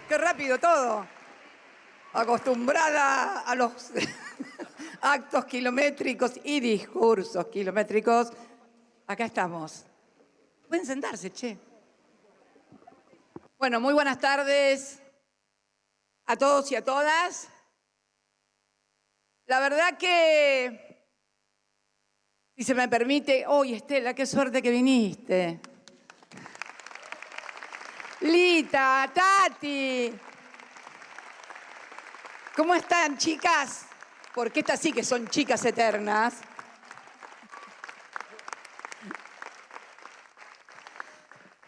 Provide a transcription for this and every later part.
Qué rápido todo. Acostumbrada a los actos kilométricos y discursos kilométricos, acá estamos. Pueden sentarse, che. Bueno, muy buenas tardes a todos y a todas. La verdad que, si se me permite, ¡oh, Estela, qué suerte que viniste! Lita, Tati. ¿Cómo están, chicas? Porque estas sí que son chicas eternas.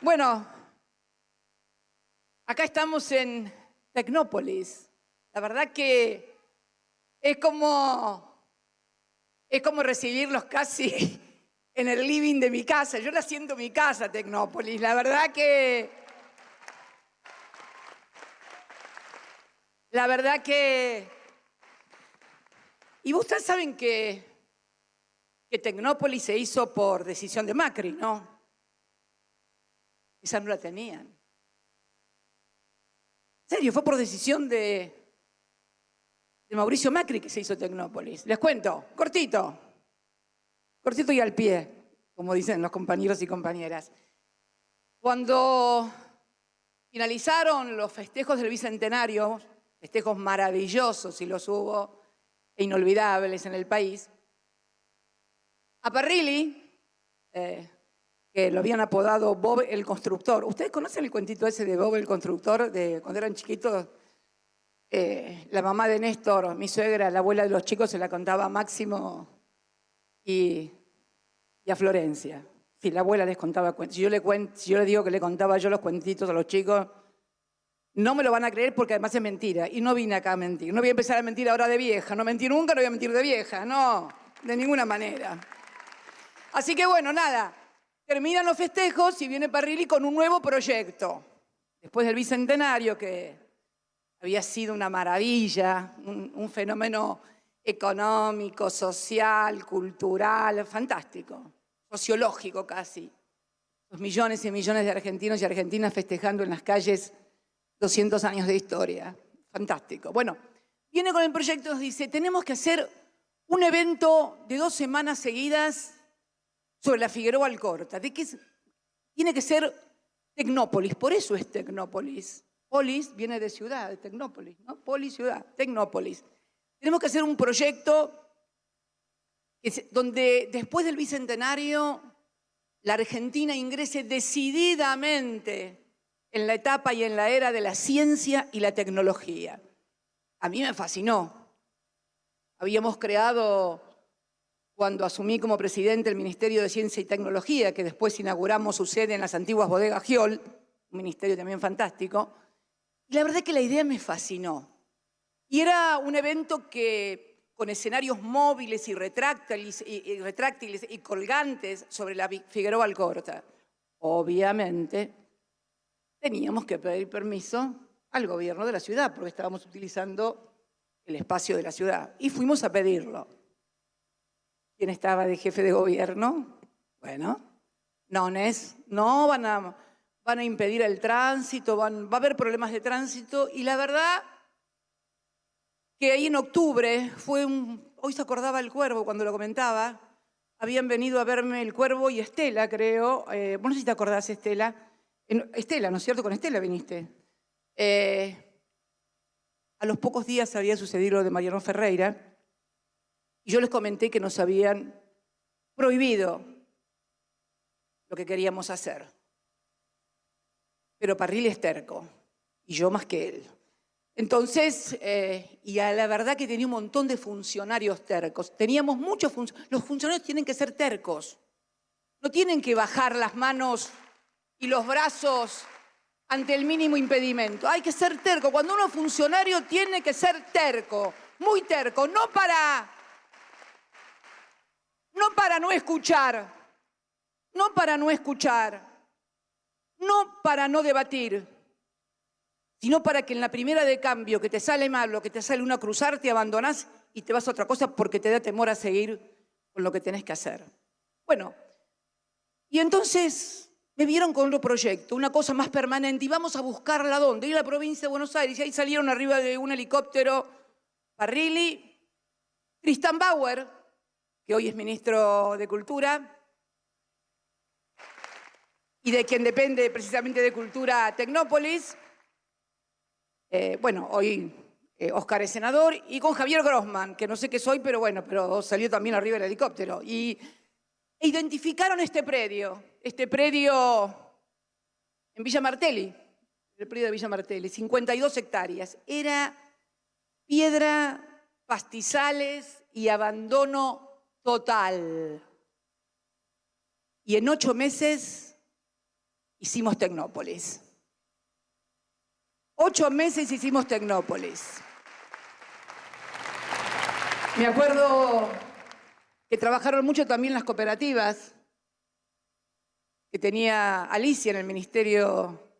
Bueno, acá estamos en Tecnópolis. La verdad que es como recibirlos casi en el living de mi casa. Yo la siento mi casa, Tecnópolis. La verdad que y ustedes saben que Tecnópolis se hizo por decisión de Macri, ¿no? Esa no la tenían. En serio, fue por decisión de Mauricio Macri que se hizo Tecnópolis. Les cuento, cortito y al pie, como dicen los compañeros y compañeras. Cuando finalizaron los festejos del Bicentenario, festejos maravillosos, y los hubo, e inolvidables en el país, a Parrilli, que lo habían apodado Bob el Constructor. ¿Ustedes conocen el cuentito ese de Bob el Constructor, de cuando eran chiquitos? La mamá de Néstor, mi suegra, la abuela de los chicos, se la contaba a Máximo y a Florencia. Sí, la abuela les contaba cuentos. Si yo les digo que le contaba yo los cuentitos a los chicos, no me lo van a creer porque además es mentira. Y no vine acá a mentir. No voy a empezar a mentir ahora de vieja. No mentí nunca, no voy a mentir de vieja. No, de ninguna manera. Así que bueno, nada. Terminan los festejos y viene Parrilli con un nuevo proyecto. Después del Bicentenario, que había sido una maravilla, un fenómeno económico, social, cultural, fantástico, sociológico casi. Los millones y millones de argentinos y argentinas festejando en las calles 200 años de historia. Fantástico. Bueno, viene con el proyecto y nos dice, tenemos que hacer un evento de 2 semanas seguidas sobre la Figueroa Alcorta. Tiene que ser Tecnópolis, por eso es Tecnópolis. Polis viene de ciudad, de Tecnópolis, ¿no? Polis, ciudad, Tecnópolis. Tenemos que hacer un proyecto donde después del Bicentenario la Argentina ingrese decididamente en la etapa y en la era de la ciencia y la tecnología. A mí me fascinó. Habíamos creado, cuando asumí como presidente, el Ministerio de Ciencia y Tecnología, que después inauguramos su sede en las antiguas bodegas Giol, un ministerio también fantástico. Y la verdad es que la idea me fascinó. Y era un evento que, con escenarios móviles y retráctiles y colgantes sobre la Figueroa Alcorta, obviamente teníamos que pedir permiso al gobierno de la ciudad, porque estábamos utilizando el espacio de la ciudad. Y fuimos a pedirlo. ¿Quién estaba de jefe de gobierno? Bueno, no van a impedir el tránsito, va a haber problemas de tránsito. Y la verdad que ahí en octubre hoy se acordaba el Cuervo cuando lo comentaba, habían venido a verme el Cuervo y Estela, creo. Vos no sé si te acordás, Estela. Estela, ¿no es cierto? Con Estela viniste. A los pocos días había sucedido lo de Mariano Ferreira y yo les comenté que nos habían prohibido lo que queríamos hacer. Pero Parrilli es terco y yo más que él. Entonces, y a la verdad que tenía un montón de funcionarios tercos. Teníamos muchos funcionarios. Los funcionarios tienen que ser tercos. No tienen que bajar las manos y los brazos ante el mínimo impedimento. Hay que ser terco. Cuando uno es funcionario tiene que ser terco, muy terco, no para no escuchar, no para no debatir, sino para que en la primera de cambio que te sale mal o que te sale una cruzar, te abandonás y te vas a otra cosa porque te da temor a seguir con lo que tenés que hacer. Bueno, y entonces me vieron con otro proyecto, una cosa más permanente, y vamos a buscarla ¿dónde? Ir a la provincia de Buenos Aires, y ahí salieron arriba de un helicóptero Parrilli, Tristan Bauer, que hoy es ministro de Cultura, y de quien depende precisamente de Cultura Tecnópolis, bueno, hoy Oscar es senador, y con Javier Grossman, que no sé qué soy, pero bueno, pero salió también arriba del helicóptero. E identificaron este predio en Villa Martelli, el predio de Villa Martelli, 52 hectáreas. Era piedra, pastizales y abandono total. Y en 8 meses hicimos Tecnópolis. 8 meses hicimos Tecnópolis. Me acuerdo que trabajaron mucho también las cooperativas que tenía Alicia en el Ministerio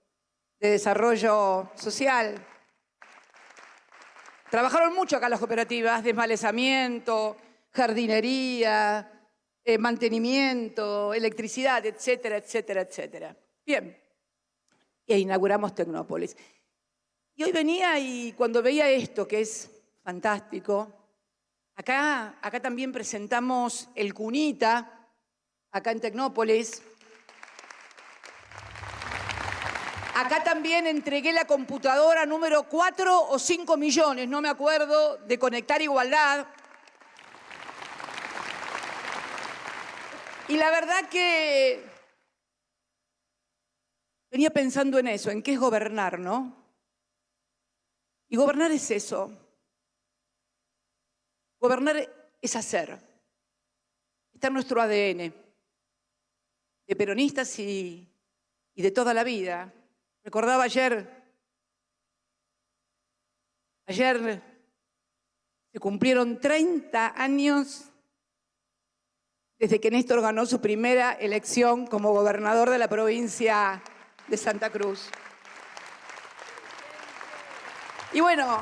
de Desarrollo Social. Trabajaron mucho acá las cooperativas, desmalezamiento, jardinería, mantenimiento, electricidad, etcétera, etcétera, etcétera. Bien, e inauguramos Tecnópolis. Y hoy venía y cuando veía esto, que es fantástico, acá también presentamos el Cunita, acá en Tecnópolis. Acá también entregué la computadora número 4 o 5 millones, no me acuerdo, de Conectar Igualdad. Y la verdad que venía pensando en eso, en qué es gobernar, ¿no? Y gobernar es eso. Gobernar es hacer. Está en nuestro ADN, de peronistas y de toda la vida. Recordaba ayer se cumplieron 30 años desde que Néstor ganó su primera elección como gobernador de la provincia de Santa Cruz. Y bueno,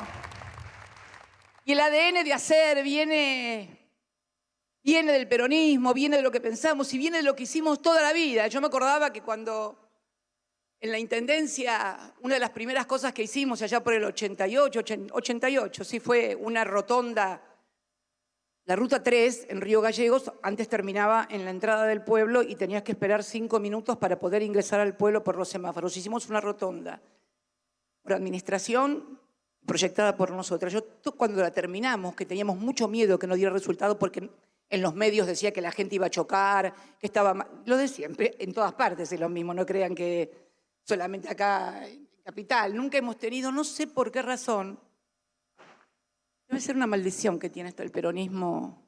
y el ADN de hacer viene del peronismo, viene de lo que pensamos y viene de lo que hicimos toda la vida. Yo me acordaba que cuando en la Intendencia, una de las primeras cosas que hicimos allá por el 88, sí, fue una rotonda, la Ruta 3 en Río Gallegos. Antes terminaba en la entrada del pueblo y tenías que esperar 5 minutos para poder ingresar al pueblo por los semáforos. Hicimos una rotonda por administración proyectada por nosotras. Cuando la terminamos, que teníamos mucho miedo que no diera resultado porque en los medios decía que la gente iba a chocar, que estaba mal. Lo de siempre, en todas partes es lo mismo, no crean que solamente acá en Capital. Nunca hemos tenido, no sé por qué razón, debe ser una maldición que tiene esto el peronismo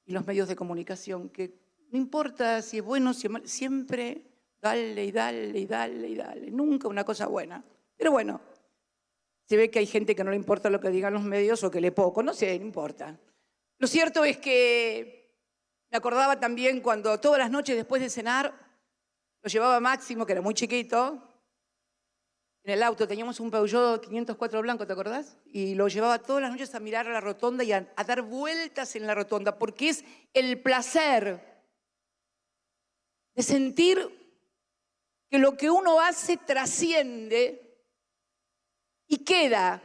y los medios de comunicación, que no importa si es bueno, si es malo, siempre dale y dale y dale y dale. Nunca una cosa buena. Pero bueno, se ve que hay gente que no le importa lo que digan los medios o que lee poco, no sé, no importa. Lo cierto es que me acordaba también cuando todas las noches después de cenar lo llevaba Máximo, que era muy chiquito, en el auto. Teníamos un Peugeot 504 blanco, ¿te acordás? Y lo llevaba todas las noches a mirar a la rotonda y a dar vueltas en la rotonda, porque es el placer de sentir que lo que uno hace trasciende y queda.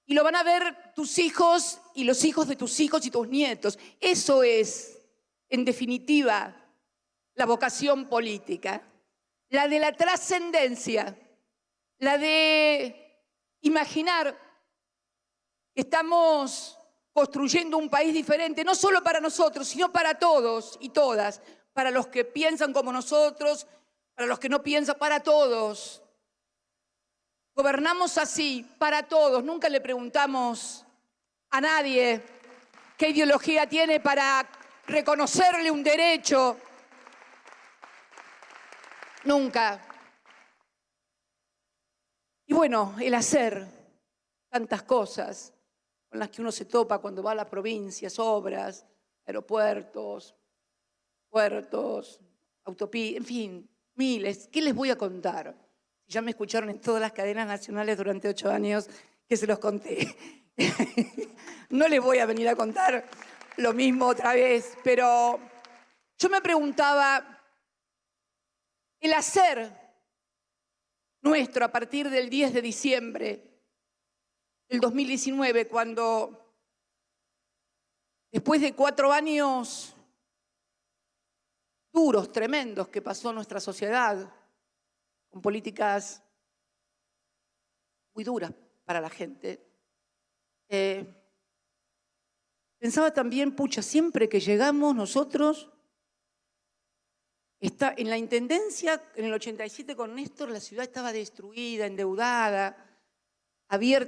Y lo van a ver tus hijos y los hijos de tus hijos y tus nietos. Eso es, en definitiva, la vocación política. La de la trascendencia. La de imaginar que estamos construyendo un país diferente, no solo para nosotros, sino para todos y todas. Para los que piensan como nosotros, para los que no piensan, para todos. Gobernamos así, para todos. Nunca le preguntamos a nadie qué ideología tiene para reconocerle un derecho. Nunca. Y bueno, el hacer tantas cosas con las que uno se topa cuando va a las provincias, obras, aeropuertos, puertos, autopistas, en fin, miles. ¿Qué les voy a contar? Ya me escucharon en todas las cadenas nacionales durante 8 años que se los conté. No les voy a venir a contar lo mismo otra vez, pero yo me preguntaba, el hacer nuestro a partir del 10 de diciembre del 2019, cuando después de 4 años duros, tremendos que pasó nuestra sociedad, con políticas muy duras para la gente, pensaba también, pucha, siempre que llegamos nosotros, en la intendencia, en el 87 con Néstor, la ciudad estaba destruida, endeudada, habían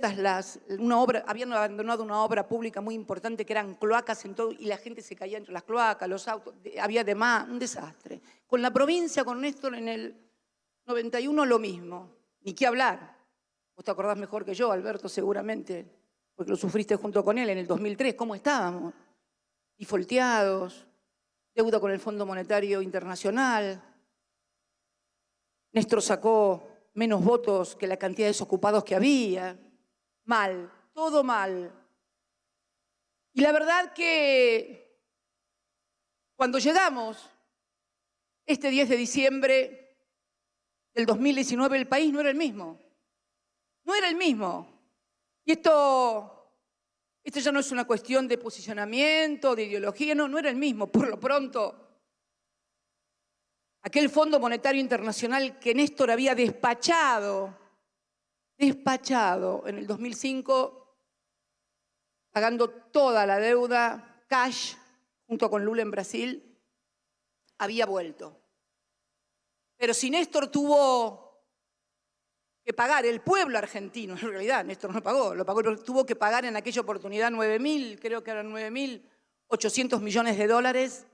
abandonado una obra pública muy importante que eran cloacas en todo, y la gente se caía entre las cloacas, los autos, había demás, un desastre. Con la provincia, con Néstor, en el 91 lo mismo, ni qué hablar. Vos te acordás mejor que yo, Alberto, seguramente, porque lo sufriste junto con él en el 2003. ¿Cómo estábamos? Defaulteados, deuda con el Fondo Monetario Internacional. Néstor sacó menos votos que la cantidad de desocupados que había. Mal, todo mal. Y la verdad que cuando llegamos este 10 de diciembre del 2019, el país no era el mismo. No era el mismo. Y esto ya no es una cuestión de posicionamiento, de ideología, no era el mismo. Por lo pronto, aquel Fondo Monetario Internacional que Néstor había despachado en el 2005, pagando toda la deuda, cash, junto con Lula en Brasil, había vuelto. Pero si Néstor tuvo que pagar, el pueblo argentino, en realidad Néstor no pagó, tuvo que pagar en aquella oportunidad 9.000, creo que eran 9.800 millones de dólares,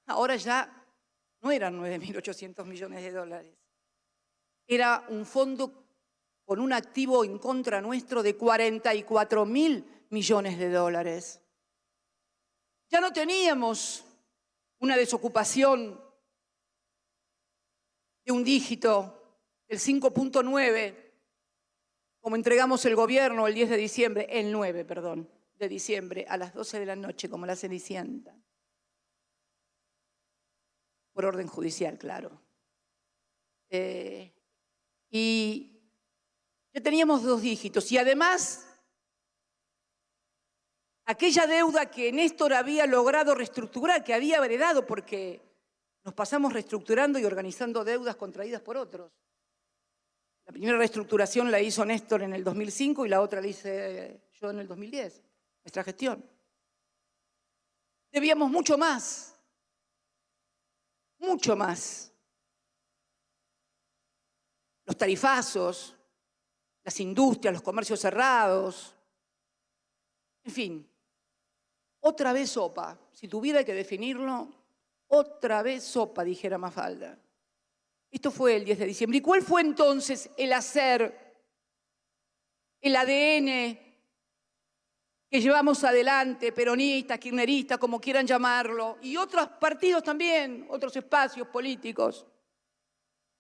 ahora ya no eran 9.800 millones de dólares. Era un fondo con un activo en contra nuestro de 44.000 millones de dólares. Ya no teníamos una desocupación de un dígito, el 5.9, como entregamos el gobierno el 10 de diciembre, el 9, perdón, de diciembre, a las 12 de la noche, como la Cenicienta. Por orden judicial, claro. Y ya teníamos 2 dígitos. Y además, aquella deuda que Néstor había logrado reestructurar, que había heredado, porque nos pasamos reestructurando y organizando deudas contraídas por otros. La primera reestructuración la hizo Néstor en el 2005 y la otra la hice yo en el 2010, nuestra gestión. Debíamos mucho más. Mucho más. Los tarifazos, las industrias, los comercios cerrados, en fin. Otra vez sopa. Si tuviera que definirlo, otra vez sopa, dijera Mafalda. Esto fue el 10 de diciembre. ¿Y cuál fue entonces el hacer, el ADN que llevamos adelante, peronistas, kirchneristas, como quieran llamarlo, y otros partidos también, otros espacios políticos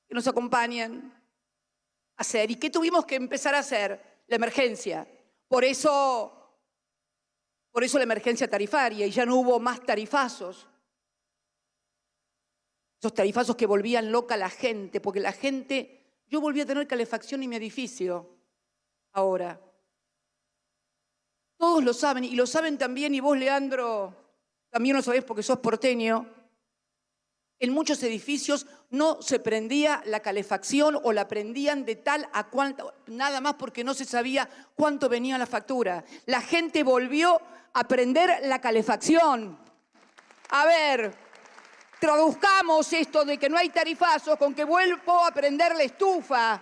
que nos acompañan a hacer? ¿Y qué tuvimos que empezar a hacer? La emergencia. Por eso la emergencia tarifaria, y ya no hubo más tarifazos. Esos tarifazos que volvían loca a la gente, porque la gente, yo volví a tener calefacción en mi edificio ahora. Todos lo saben, y lo saben también, y vos, Leandro, también lo sabés porque sos porteño. En muchos edificios no se prendía la calefacción o la prendían de tal a cuánto, nada más porque no se sabía cuánto venía la factura. La gente volvió a prender la calefacción. A ver, traduzcamos esto de que no hay tarifazos con que vuelvo a prender la estufa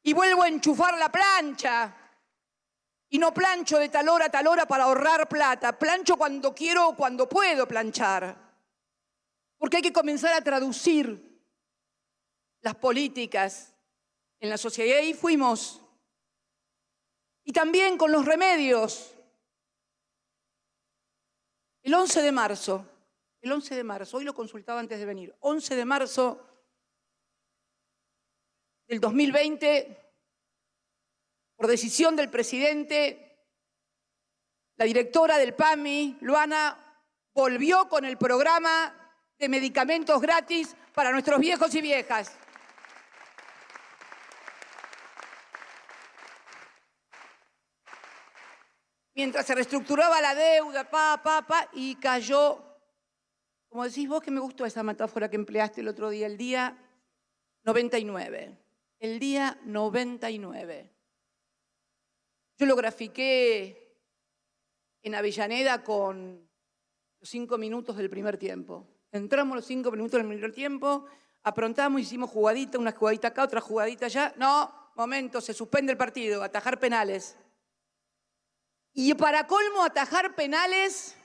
y vuelvo a enchufar la plancha. Y no plancho de tal hora a tal hora para ahorrar plata. Plancho cuando quiero o cuando puedo planchar. Porque hay que comenzar a traducir las políticas en la sociedad. Y ahí fuimos. Y también con los remedios. El 11 de marzo, hoy lo consultaba antes de venir, 11 de marzo del 2020, por decisión del presidente, la directora del PAMI, Luana, volvió con el programa de medicamentos gratis para nuestros viejos y viejas. Mientras se reestructuraba la deuda, y cayó, como decís vos, que me gustó esa metáfora que empleaste el otro día, el día 99. El día 99. Yo lo grafiqué en Avellaneda con los 5 minutos del primer tiempo. Entramos los 5 minutos del primer tiempo, aprontamos, hicimos jugadita, una jugadita acá, otra jugadita allá. No, momento, se suspende el partido, atajar penales. Y para colmo, atajar penales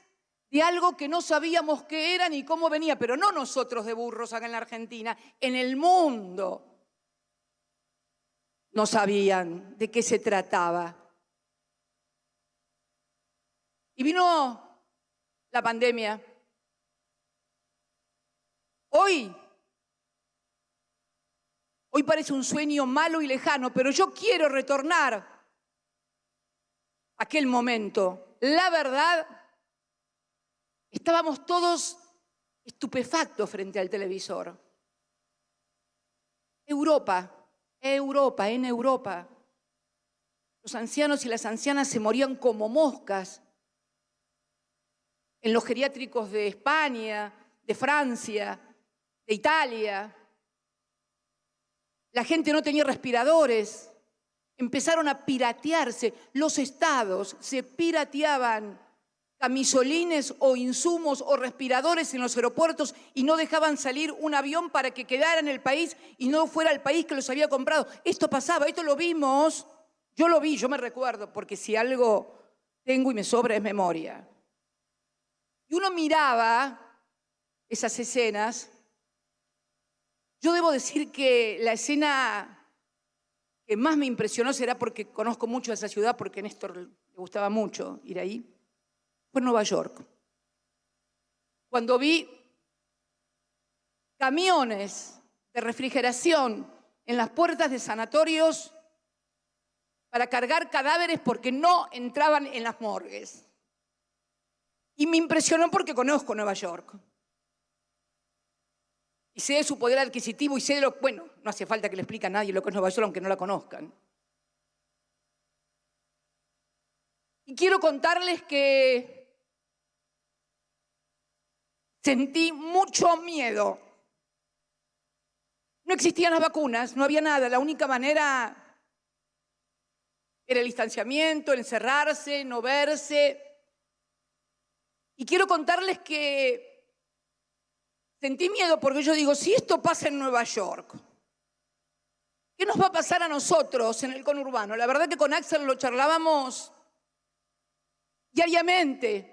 de algo que no sabíamos qué era ni cómo venía, pero no nosotros de burros acá en la Argentina, en el mundo no sabían de qué se trataba. Y vino la pandemia. Hoy parece un sueño malo y lejano, pero yo quiero retornar a aquel momento. La verdad, estábamos todos estupefactos frente al televisor. En Europa. Los ancianos y las ancianas se morían como moscas en los geriátricos de España, de Francia, de Italia. La gente no tenía respiradores. Empezaron a piratearse. Los estados se pirateaban camisolines o insumos o respiradores en los aeropuertos y no dejaban salir un avión para que quedara en el país y no fuera el país que los había comprado. Esto pasaba, esto lo vimos. Yo lo vi, yo me recuerdo, porque si algo tengo y me sobra es memoria. Y uno miraba esas escenas. Yo debo decir que la escena que más me impresionó, será porque conozco mucho esa ciudad, porque a Néstor le gustaba mucho ir ahí, fue en Nueva York. Cuando vi camiones de refrigeración en las puertas de sanatorios para cargar cadáveres porque no entraban en las morgues. Y me impresionó porque conozco Nueva York. Y sé de su poder adquisitivo y sé de lo... Bueno, no hace falta que le explique a nadie lo que es Nueva York, aunque no la conozcan. Y quiero contarles que sentí mucho miedo. No existían las vacunas, no había nada. La única manera era el distanciamiento, el encerrarse, no verse. Y quiero contarles que sentí miedo porque yo digo, si esto pasa en Nueva York, ¿qué nos va a pasar a nosotros en el conurbano? La verdad que con Axel lo charlábamos diariamente.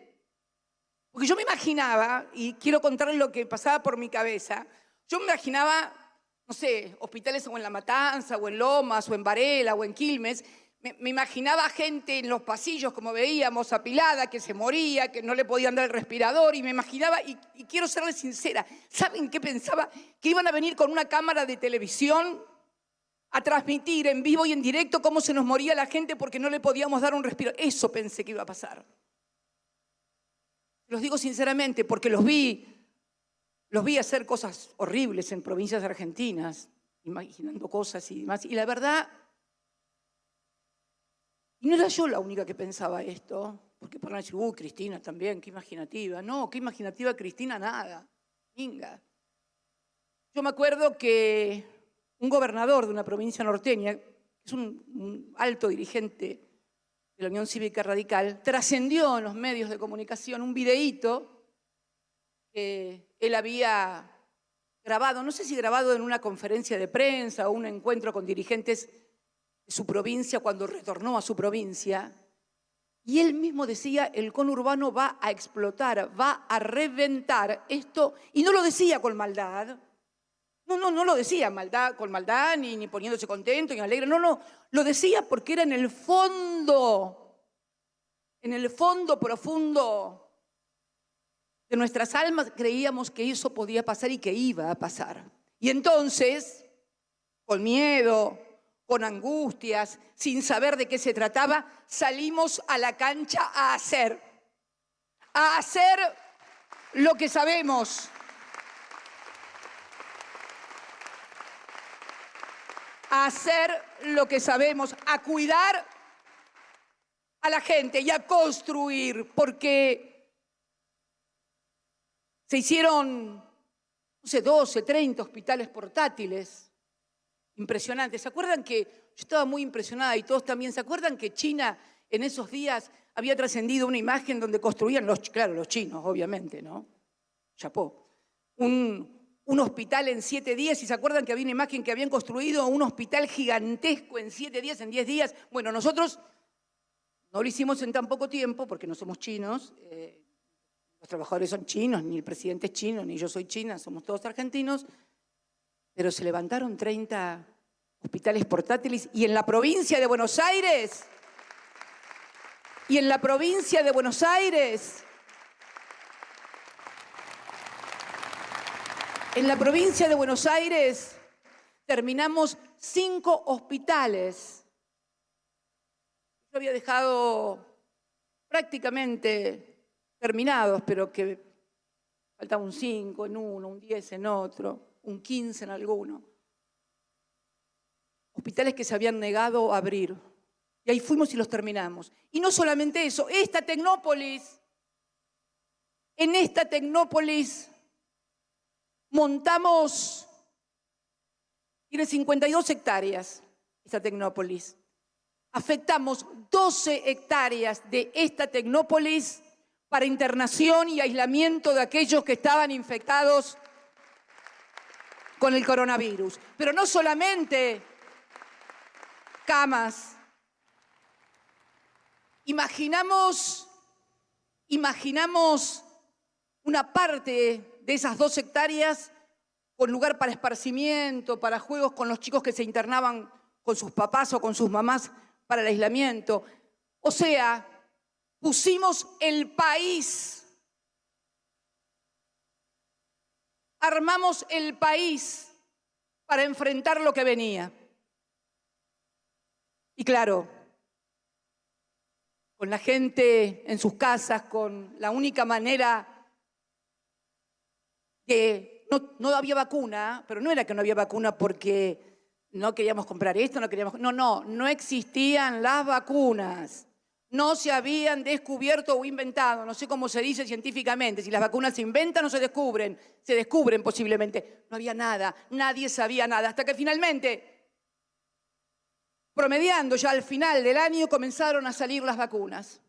Porque yo me imaginaba, y quiero contarles lo que pasaba por mi cabeza, yo me imaginaba, no sé, hospitales o en La Matanza, o en Lomas, o en Varela, o en Quilmes. Me imaginaba gente en los pasillos, como veíamos, apilada, que se moría, que no le podían dar el respirador, y me imaginaba, y quiero serles sincera, ¿saben qué pensaba? Que iban a venir con una cámara de televisión a transmitir en vivo y en directo cómo se nos moría la gente porque no le podíamos dar un respirador. Eso pensé que iba a pasar. Los digo sinceramente porque los vi hacer cosas horribles en provincias argentinas, imaginando cosas y demás, y la verdad... Y no era yo la única que pensaba esto, porque para decir, Cristina también, qué imaginativa. No, qué imaginativa Cristina, nada. Minga. Yo me acuerdo que un gobernador de una provincia norteña, que es un alto dirigente de la Unión Cívica Radical, trascendió en los medios de comunicación un videíto que él había grabado, no sé si grabado en una conferencia de prensa o un encuentro con dirigentes de su provincia cuando retornó a su provincia, y él mismo decía, el conurbano va a explotar, va a reventar esto, y no lo decía con maldad, no lo decía con maldad, ni poniéndose contento, ni alegre, no, lo decía porque era en el fondo profundo de nuestras almas, creíamos que eso podía pasar y que iba a pasar. Y entonces, con miedo, con angustias, sin saber de qué se trataba, salimos a la cancha a hacer lo que sabemos, a hacer lo que sabemos, a cuidar a la gente y a construir, porque se hicieron, no sé, 12, 30 hospitales portátiles, impresionantes. ¿Se acuerdan que yo estaba muy impresionada y todos también? ¿Se acuerdan que China en esos días había trascendido una imagen donde construían, claro, los chinos, obviamente, ¿no? Chapó. Un hospital en 7 días, y se acuerdan que había una imagen que habían construido un hospital gigantesco en 7 días, en 10 días. Bueno, nosotros no lo hicimos en tan poco tiempo porque no somos chinos, los trabajadores son chinos, ni el presidente es chino, ni yo soy china, somos todos argentinos, pero se levantaron 30 hospitales portátiles y en la provincia de Buenos Aires, en la provincia de Buenos Aires terminamos 5 hospitales. Yo había dejado prácticamente terminados, pero que faltaba un 5 en uno, un 10 en otro, un 15 en alguno. Hospitales que se habían negado a abrir. Y ahí fuimos y los terminamos. Y no solamente eso, en esta Tecnópolis montamos, tiene 52 hectáreas esta Tecnópolis. Afectamos 12 hectáreas de esta Tecnópolis para internación y aislamiento de aquellos que estaban infectados con el coronavirus. Pero no solamente camas. Imaginamos una parte de esas 2 hectáreas con lugar para esparcimiento, para juegos con los chicos que se internaban con sus papás o con sus mamás para el aislamiento. O sea, pusimos el país, armamos el país para enfrentar lo que venía. Y claro, con la gente en sus casas, con la única manera que no había vacuna, pero no era que no había vacuna porque no queríamos comprar esto, no existían las vacunas. No se habían descubierto o inventado, no sé cómo se dice científicamente, si las vacunas se inventan o se descubren posiblemente. No había nada, nadie sabía nada, hasta que finalmente, promediando ya al final del año, comenzaron a salir las vacunas.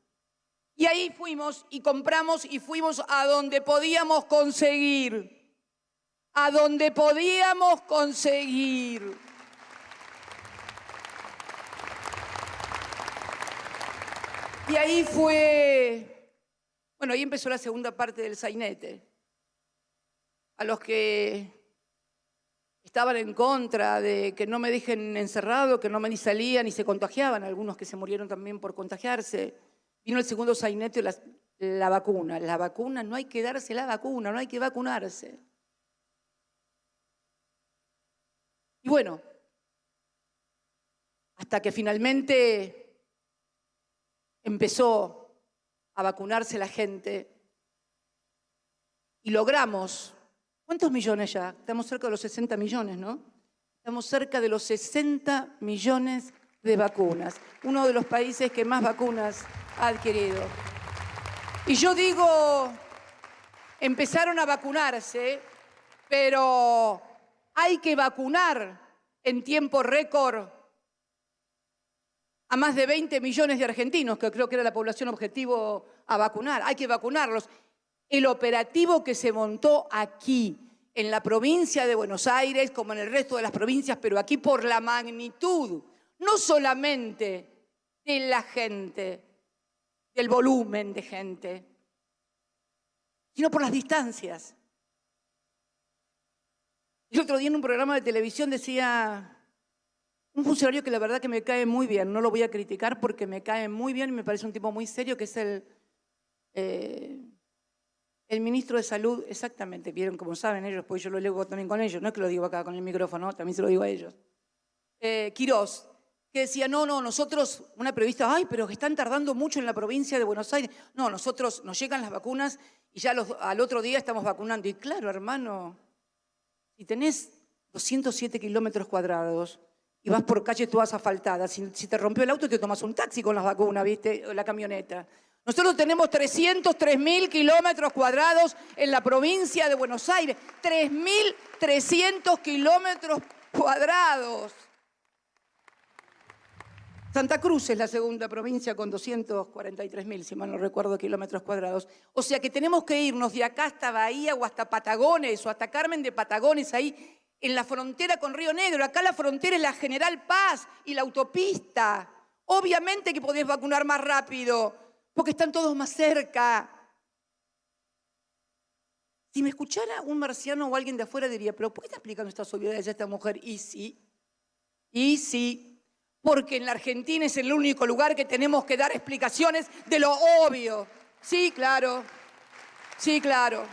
Y ahí fuimos y compramos y fuimos a donde podíamos conseguir. A donde podíamos conseguir. Y ahí ahí empezó la segunda parte del sainete. A los que estaban en contra de que no me dejen encerrado, que no me ni salían y se contagiaban, algunos que se murieron también por contagiarse. Vino el segundo sainete, la vacuna. La vacuna, no hay que darse la vacuna, no hay que vacunarse. Y bueno, hasta que finalmente empezó a vacunarse la gente y logramos, ¿cuántos millones ya? Estamos cerca de los 60 millones, ¿no? Estamos cerca de los 60 millones de vacunas, uno de los países que más vacunas ha adquirido. Y yo digo, empezaron a vacunarse, pero hay que vacunar en tiempo récord a más de 20 millones de argentinos, que creo que era la población objetivo a vacunar. Hay que vacunarlos. El operativo que se montó aquí, en la provincia de Buenos Aires, como en el resto de las provincias, pero aquí por la magnitud, no solamente de la gente, del volumen de gente, sino por las distancias. El otro día en un programa de televisión decía un funcionario que la verdad que me cae muy bien, no lo voy a criticar porque me cae muy bien y me parece un tipo muy serio, que es el ministro de Salud, exactamente, vieron como saben ellos, pues yo lo leo también con ellos, no es que lo digo acá con el micrófono, también se lo digo a ellos. Quirós, que decía, no, nosotros, una periodista, ay, pero que están tardando mucho en la provincia de Buenos Aires. No, nosotros nos llegan las vacunas y ya al otro día estamos vacunando. Y claro, hermano, si tenés 207 kilómetros cuadrados, y vas por calles todas asfaltadas. Si te rompió el auto, te tomas un taxi con las vacunas, ¿viste? O la camioneta. Nosotros tenemos 303.000 kilómetros cuadrados en la provincia de Buenos Aires. 3.300 kilómetros cuadrados. Santa Cruz es la segunda provincia con 243.000, si mal no recuerdo, kilómetros cuadrados. O sea que tenemos que irnos de acá hasta Bahía o hasta Patagones o hasta Carmen de Patagones, ahí en la frontera con Río Negro. Acá la frontera es la General Paz y la autopista. Obviamente que podés vacunar más rápido, porque están todos más cerca. Si me escuchara un marciano o alguien de afuera diría, pero ¿por qué está explicando estas obviedades a esta mujer? Y sí, porque en la Argentina es el único lugar que tenemos que dar explicaciones de lo obvio. Sí, claro. Sí, claro.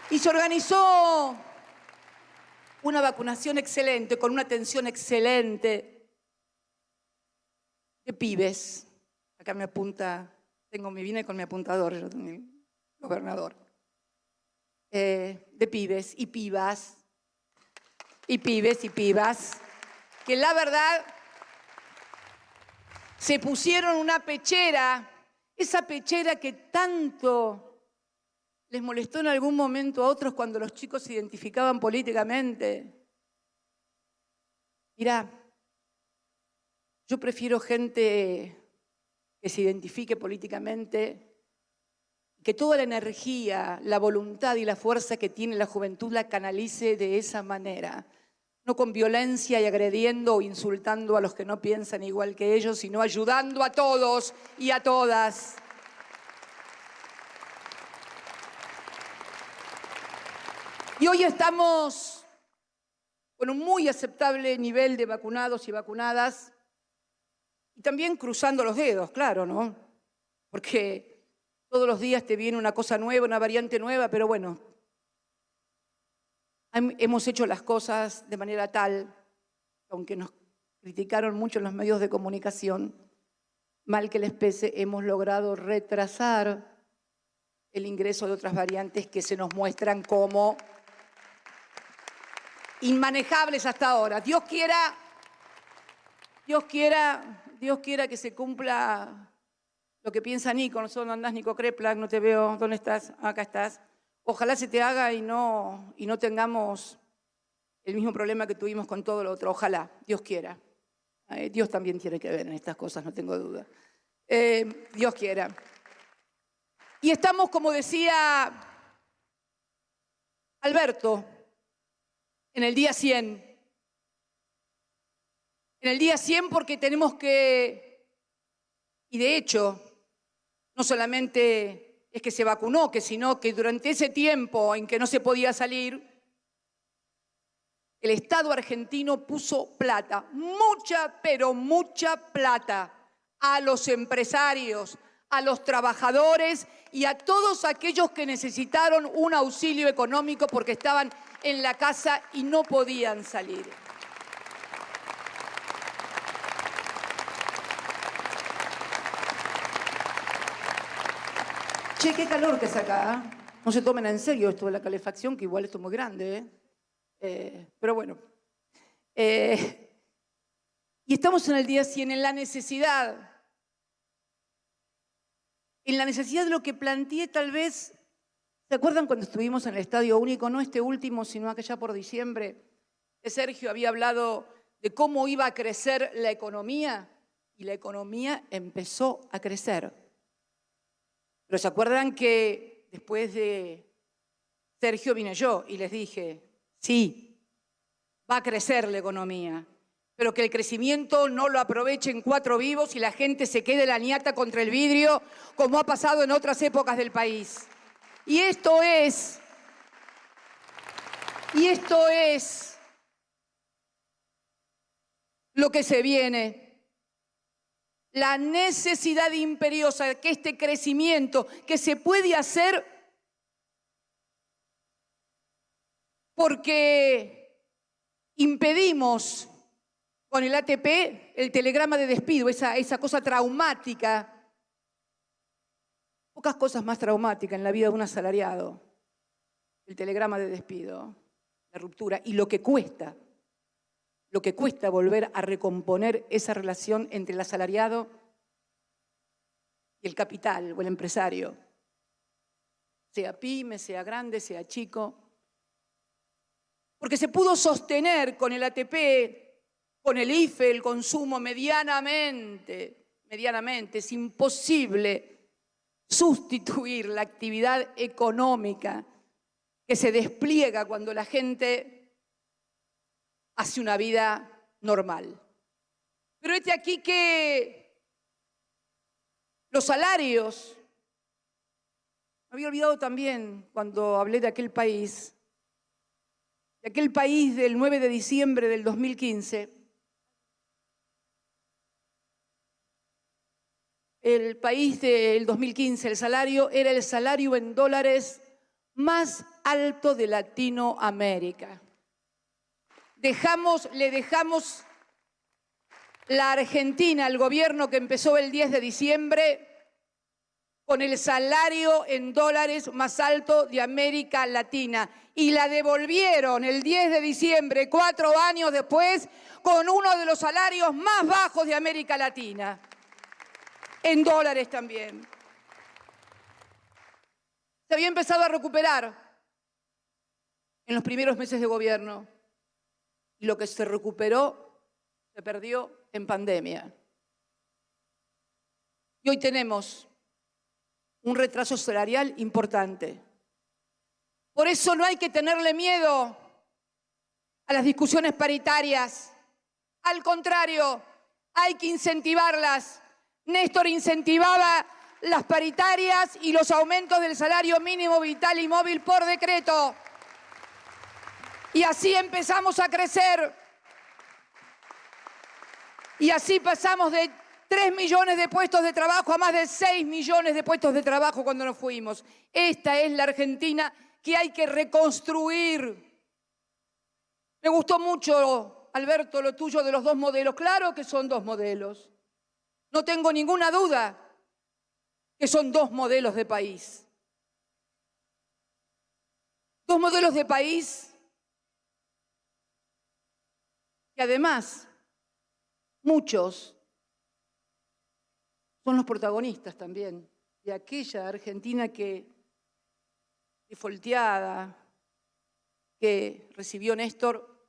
Y se organizó una vacunación excelente, con una atención excelente de pibes. Acá me apunta, me vine con mi apuntador, yo tengo mi gobernador. De pibes y pibas. Y pibes y pibas, que la verdad se pusieron una pechera, esa pechera que tanto les molestó en algún momento a otros cuando los chicos se identificaban políticamente. Mirá, yo prefiero gente que se identifique políticamente, que toda la energía, la voluntad y la fuerza que tiene la juventud la canalice de esa manera. No con violencia y agrediendo o insultando a los que no piensan igual que ellos, sino ayudando a todos y a todas. Y hoy estamos con un muy aceptable nivel de vacunados y vacunadas, y también cruzando los dedos, claro, ¿no? Porque todos los días te viene una cosa nueva, una variante nueva, pero bueno, hemos hecho las cosas de manera tal, aunque nos criticaron mucho en los medios de comunicación, mal que les pese, hemos logrado retrasar el ingreso de otras variantes que se nos muestran como inmanejables hasta ahora. Dios quiera que se cumpla lo que piensa Nico. No andás, Nico Kreplak, no te veo. ¿Dónde estás? Acá estás. Ojalá se te haga y no tengamos el mismo problema que tuvimos con todo lo otro. Ojalá, Dios quiera. Dios también tiene que ver en estas cosas, no tengo duda. Dios quiera. Y estamos, como decía Alberto, en el día 100. En el día 100 porque tenemos que, y de hecho, no solamente es que se vacunó, sino que durante ese tiempo en que no se podía salir, el Estado argentino puso plata, mucha, pero mucha plata, a los empresarios, a los trabajadores y a todos aquellos que necesitaron un auxilio económico porque estaban en la casa y no podían salir. Che, qué calor que es acá. No se tomen en serio esto de la calefacción, que igual esto es muy grande. Pero bueno. Y estamos en el día 100, en la necesidad. En la necesidad de lo que planteé tal vez. ¿Se acuerdan cuando estuvimos en el Estadio Único? No este último, sino aquella por diciembre. Que Sergio había hablado de cómo iba a crecer la economía. Y la economía empezó a crecer. Pero ¿se acuerdan que después de Sergio vine yo y les dije, sí, va a crecer la economía, pero que el crecimiento no lo aprovechen 4 vivos y la gente se quede la ñata contra el vidrio, como ha pasado en otras épocas del país. Y esto es lo que se viene. La necesidad imperiosa de que este crecimiento que se puede hacer porque impedimos con el ATP el telegrama de despido, esa cosa traumática. Pocas cosas más traumáticas en la vida de un asalariado. El telegrama de despido, de ruptura y lo que cuesta volver a recomponer esa relación entre el asalariado y el capital o el empresario, sea pyme, sea grande, sea chico. Porque se pudo sostener con el ATP, con el IFE, el consumo medianamente. Es imposible sustituir la actividad económica que se despliega cuando la gente hace una vida normal. Pero este aquí que los salarios, me había olvidado también cuando hablé de aquel país del 9 de diciembre del 2015, el país del 2015, el salario era el salario en dólares más alto de Latinoamérica. Le dejamos la Argentina al gobierno que empezó el 10 de diciembre con el salario en dólares más alto de América Latina. Y la devolvieron el 10 de diciembre, 4 años después, con uno de los salarios más bajos de América Latina. En dólares también. Se había empezado a recuperar en los primeros meses de gobierno. Y lo que se recuperó se perdió en pandemia. Y hoy tenemos un retraso salarial importante. Por eso no hay que tenerle miedo a las discusiones paritarias. Al contrario, hay que incentivarlas. Néstor incentivaba las paritarias y los aumentos del salario mínimo vital y móvil por decreto. Y así empezamos a crecer. Y así pasamos de 3 millones de puestos de trabajo a más de 6 millones de puestos de trabajo cuando nos fuimos. Esta es la Argentina que hay que reconstruir. Me gustó mucho, Alberto, lo tuyo de los 2 modelos. Claro que son 2 modelos. No tengo ninguna duda que son 2 modelos de país. 2 modelos de país que además muchos son los protagonistas también de aquella Argentina que defolteada, que recibió Néstor,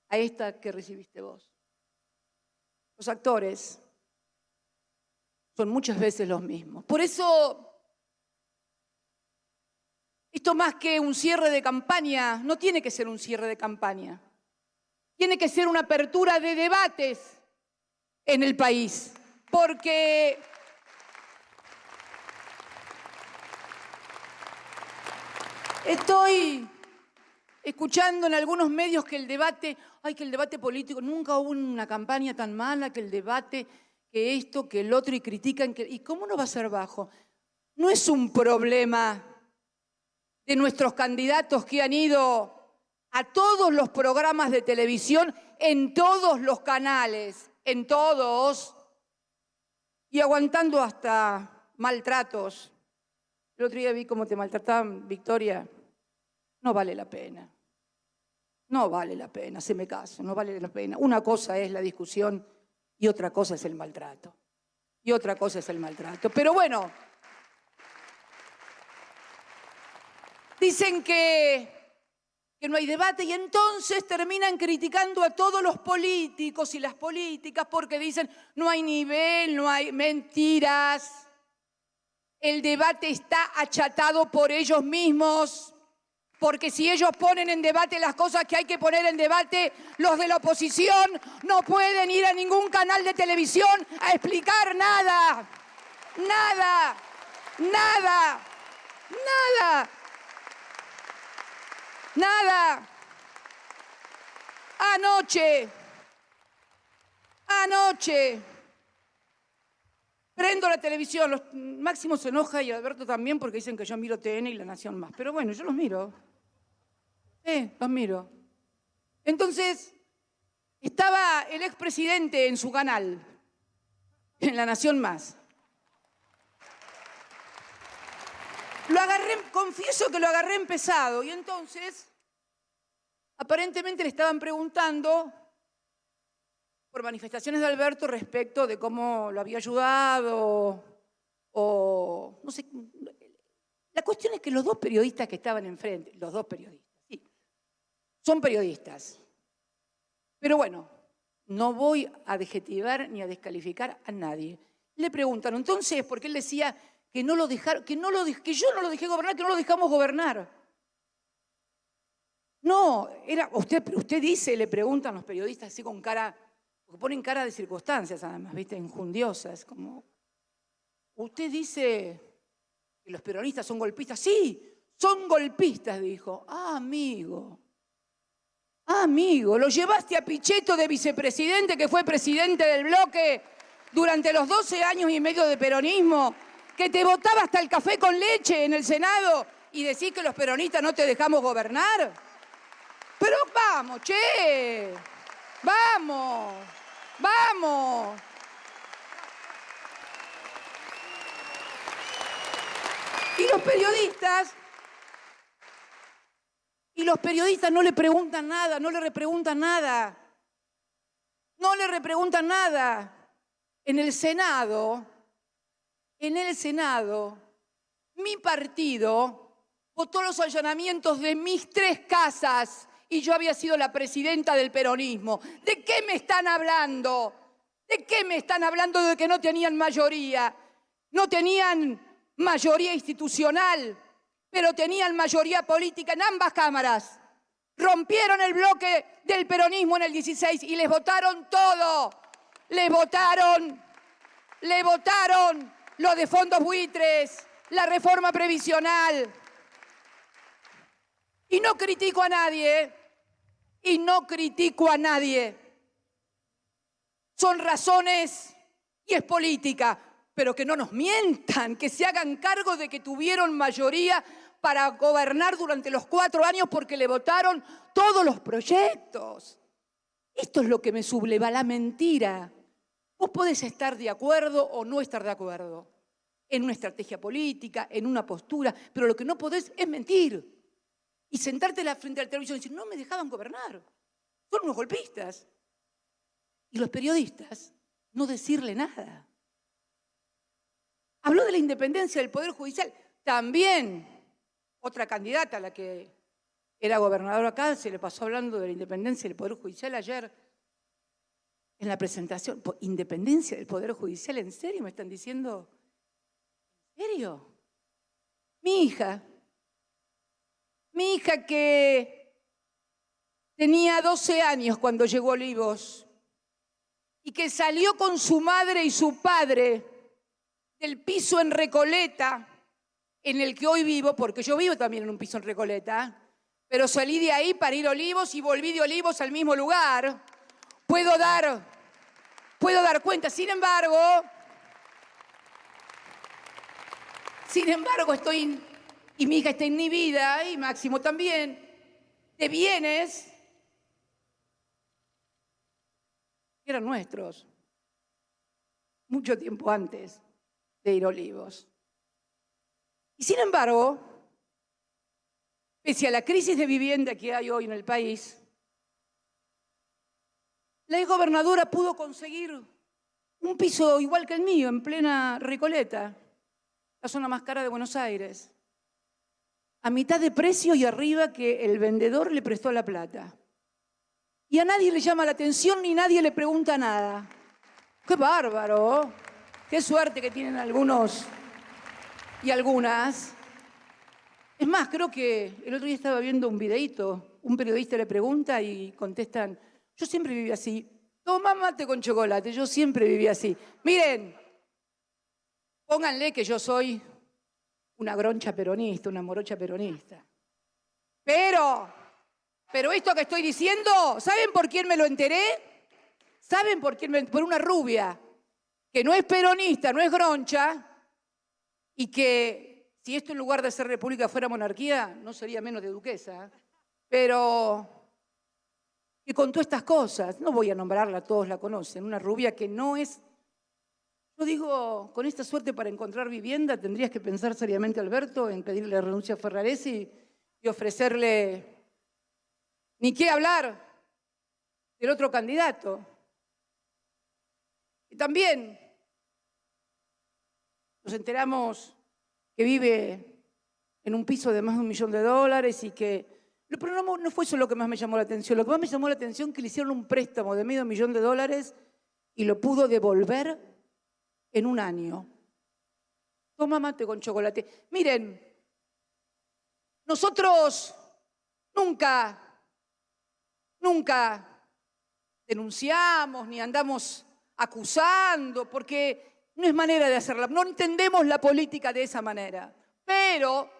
a esta que recibiste vos. Los actores son muchas veces los mismos. Por eso, esto más que un cierre de campaña, no tiene que ser un cierre de campaña. Tiene que ser una apertura de debates en el país. Porque estoy escuchando en algunos medios que el debate político, nunca hubo una campaña tan mala, que el debate, que esto, que el otro, y critican, ¿y cómo no va a ser bajo? No es un problema de nuestros candidatos que han ido a todos los programas de televisión, en todos los canales, en todos, y aguantando hasta maltratos. El otro día vi cómo te maltrataban, Victoria. No vale la pena. No vale la pena, se me caso, no vale la pena. Una cosa es la discusión y otra cosa es el maltrato. Pero bueno, dicen que no hay debate y entonces terminan criticando a todos los políticos y las políticas porque dicen no hay nivel, no hay mentiras. El debate está achatado por ellos mismos. Porque si ellos ponen en debate las cosas que hay que poner en debate, los de la oposición no pueden ir a ningún canal de televisión a explicar nada. Nada. Nada. Nada. Nada. Anoche, prendo la televisión, Máximo se enoja y Alberto también porque dicen que yo miro TN y La Nación más. Pero bueno, yo los miro. Los miro. Entonces, estaba el expresidente en su canal, en La Nación más. Confieso que lo agarré empezado y entonces Aparentemente le estaban preguntando por manifestaciones de Alberto respecto de cómo lo había ayudado o no sé. La cuestión es que los dos periodistas que estaban enfrente, los dos periodistas, sí, son periodistas. Pero bueno, no voy a adjetivar ni a descalificar a nadie. Le preguntan entonces, porque él decía que no lo dejaron, que yo no lo dejé gobernar, que no lo dejamos gobernar. No, usted dice, le preguntan los periodistas así con cara, porque ponen cara de circunstancias además, ¿viste? Injundiosas, como, usted dice que los peronistas son golpistas. Sí, son golpistas, dijo. Amigo, lo llevaste a Pichetto de vicepresidente, que fue presidente del bloque durante los 12 años y medio de peronismo, que te votaba hasta el café con leche en el Senado y decís que los peronistas no te dejamos gobernar. Pero vamos, che, vamos. Y los periodistas no le preguntan nada, no le repreguntan nada. En el Senado, mi partido votó los allanamientos de mis 3 casas y yo había sido la presidenta del peronismo. ¿De qué me están hablando? ¿De qué me están hablando de que no tenían mayoría? No tenían mayoría institucional, pero tenían mayoría política en ambas cámaras. Rompieron el bloque del peronismo en el 16 y les votaron todo. Les votaron lo de fondos buitres, la reforma previsional. Y no critico a nadie. Son razones y es política, pero que no nos mientan, que se hagan cargo de que tuvieron mayoría para gobernar durante los 4 años porque le votaron todos los proyectos. Esto es lo que me subleva, la mentira. Vos podés estar de acuerdo o no estar de acuerdo en una estrategia política, en una postura, pero lo que no podés es mentir. Y sentarte frente al televisor y decir, no me dejaban gobernar. Son unos golpistas. Y los periodistas no decirle nada. Habló de la independencia del Poder Judicial. También otra candidata, la que era gobernadora acá, se le pasó hablando de la independencia del Poder Judicial ayer en la presentación. ¿Independencia del Poder Judicial? ¿En serio me están diciendo? ¿En serio? Mi hija que tenía 12 años cuando llegó a Olivos y que salió con su madre y su padre del piso en Recoleta, en el que hoy vivo, porque yo vivo también en un piso en Recoleta, pero salí de ahí para ir a Olivos y volví de Olivos al mismo lugar. Puedo dar cuenta. Sin embargo, estoy, y mi hija está inhibida, y Máximo también, de bienes que eran nuestros, mucho tiempo antes de ir a Olivos. Y sin embargo, pese a la crisis de vivienda que hay hoy en el país, la exgobernadora pudo conseguir un piso igual que el mío, en plena Recoleta, la zona más cara de Buenos Aires, a mitad de precio y arriba que el vendedor le prestó la plata. Y a nadie le llama la atención ni nadie le pregunta nada. ¡Qué bárbaro! ¡Qué suerte que tienen algunos y algunas! Es más, creo que el otro día estaba viendo un videíto, un periodista le pregunta y contestan, yo siempre viví así. Toma mate con chocolate, yo siempre viví así. Miren, pónganle que yo soy una groncha peronista, una morocha peronista. Pero esto que estoy diciendo, ¿saben por quién me lo enteré? ¿Saben por quién? Por una rubia que no es peronista, no es groncha, y que si esto en lugar de ser república fuera monarquía, no sería menos de duquesa, pero que contó estas cosas. No voy a nombrarla, todos la conocen. Una rubia que no es... Yo digo, con esta suerte para encontrar vivienda, tendrías que pensar seriamente, Alberto, en pedirle la renuncia a Ferraresi y ofrecerle Ni qué hablar del otro candidato, que también nos enteramos que vive en un piso de más de $1 millón y que... Pero no fue eso lo que más me llamó la atención. Lo que más me llamó la atención es que le hicieron un préstamo de $500 millones y lo pudo devolver en 1 año. Toma mate con chocolate. Miren, nosotros nunca denunciamos ni andamos acusando, porque no es manera de hacerla. No entendemos la política de esa manera. Pero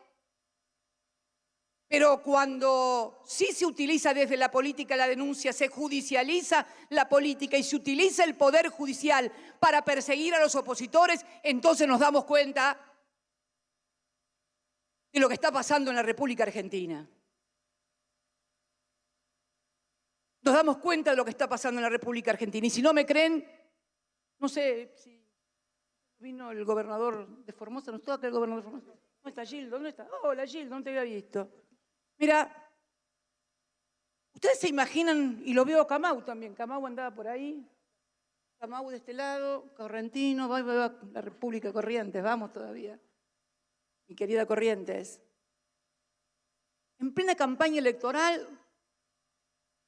cuando sí se utiliza desde la política la denuncia, se judicializa la política y se utiliza el poder judicial para perseguir a los opositores, entonces nos damos cuenta de lo que está pasando en la República Argentina. Nos damos cuenta de lo que está pasando en la República Argentina. Y si no me creen, no sé si vino el gobernador de Formosa, ¿no está acá el gobernador de Formosa? ¿Dónde está Gildo? ¿Dónde está? Hola Gildo, no te había visto. Mira, ustedes se imaginan, y lo veo a Camau también, Camau andaba por ahí, Camau de este lado, Correntino, va la República Corrientes, vamos todavía, mi querida Corrientes. En plena campaña electoral,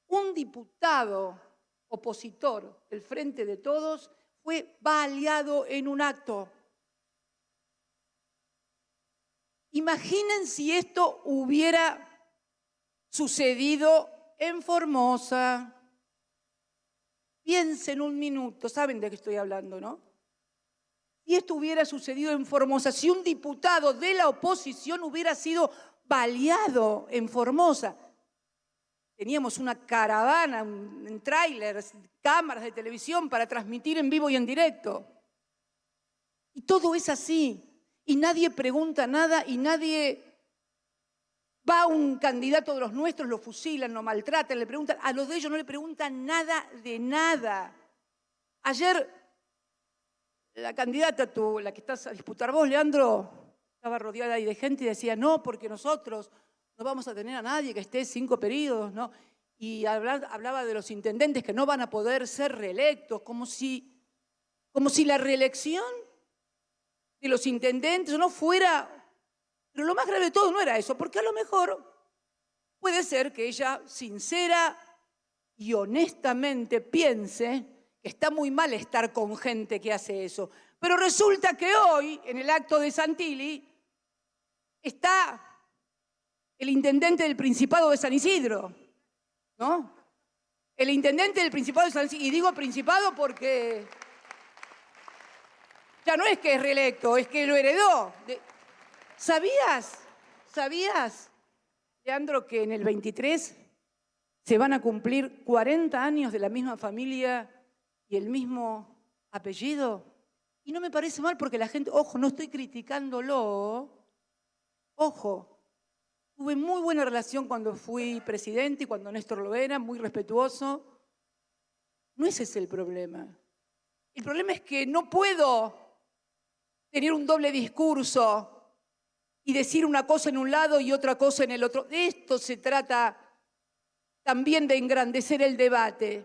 un diputado opositor del Frente de Todos fue baleado en un acto. Imaginen si esto hubiera sucedido en Formosa. Piensen un minuto, saben de qué estoy hablando, ¿no? Si esto hubiera sucedido en Formosa, si un diputado de la oposición hubiera sido baleado en Formosa, teníamos una caravana, en tráilers, cámaras de televisión para transmitir en vivo y en directo. Y todo es así, y nadie pregunta nada, y nadie... Va un candidato de los nuestros, lo fusilan, lo maltratan, le preguntan, a los de ellos no le preguntan nada de nada. Ayer la candidata, la que estás a disputar vos, Leandro, estaba rodeada ahí de gente y decía, no, porque nosotros no vamos a tener a nadie que esté 5 periodos, ¿no? Y hablaba de los intendentes que no van a poder ser reelectos, como si la reelección de los intendentes no fuera... Pero lo más grave de todo no era eso, porque a lo mejor puede ser que ella sincera y honestamente piense que está muy mal estar con gente que hace eso. Pero resulta que hoy, en el acto de Santilli, está el intendente del Principado de San Isidro, ¿no? El intendente del Principado de San Isidro, y digo Principado porque ya no es que es reelecto, es que lo heredó. ¿Sabías, Leandro, que en el 23 se van a cumplir 40 años de la misma familia y el mismo apellido? Y no me parece mal porque la gente, ojo, no estoy criticándolo, ojo, tuve muy buena relación cuando fui presidente y cuando Néstor lo era, muy respetuoso. No ese es el problema. El problema es que no puedo tener un doble discurso y decir una cosa en un lado y otra cosa en el otro. De esto se trata también, de engrandecer el debate.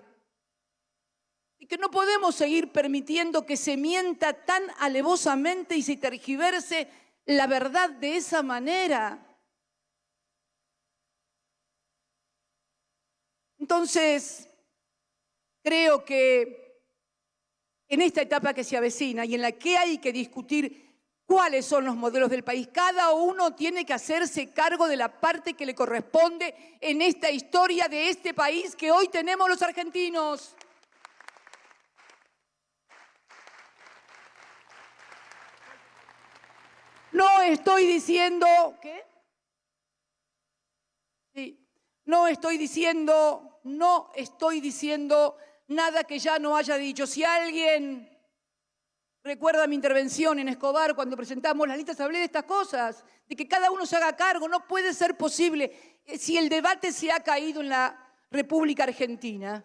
Y que no podemos seguir permitiendo que se mienta tan alevosamente y se tergiverse la verdad de esa manera. Entonces, creo que en esta etapa que se avecina y en la que hay que discutir cuáles son los modelos del país, cada uno tiene que hacerse cargo de la parte que le corresponde en esta historia de este país que hoy tenemos los argentinos. No estoy diciendo... ¿Qué? Sí. No estoy diciendo nada que ya no haya dicho. Si alguien recuerda mi intervención en Escobar cuando presentamos las listas, hablé de estas cosas, de que cada uno se haga cargo. No puede ser posible. Si el debate se ha caído en la República Argentina,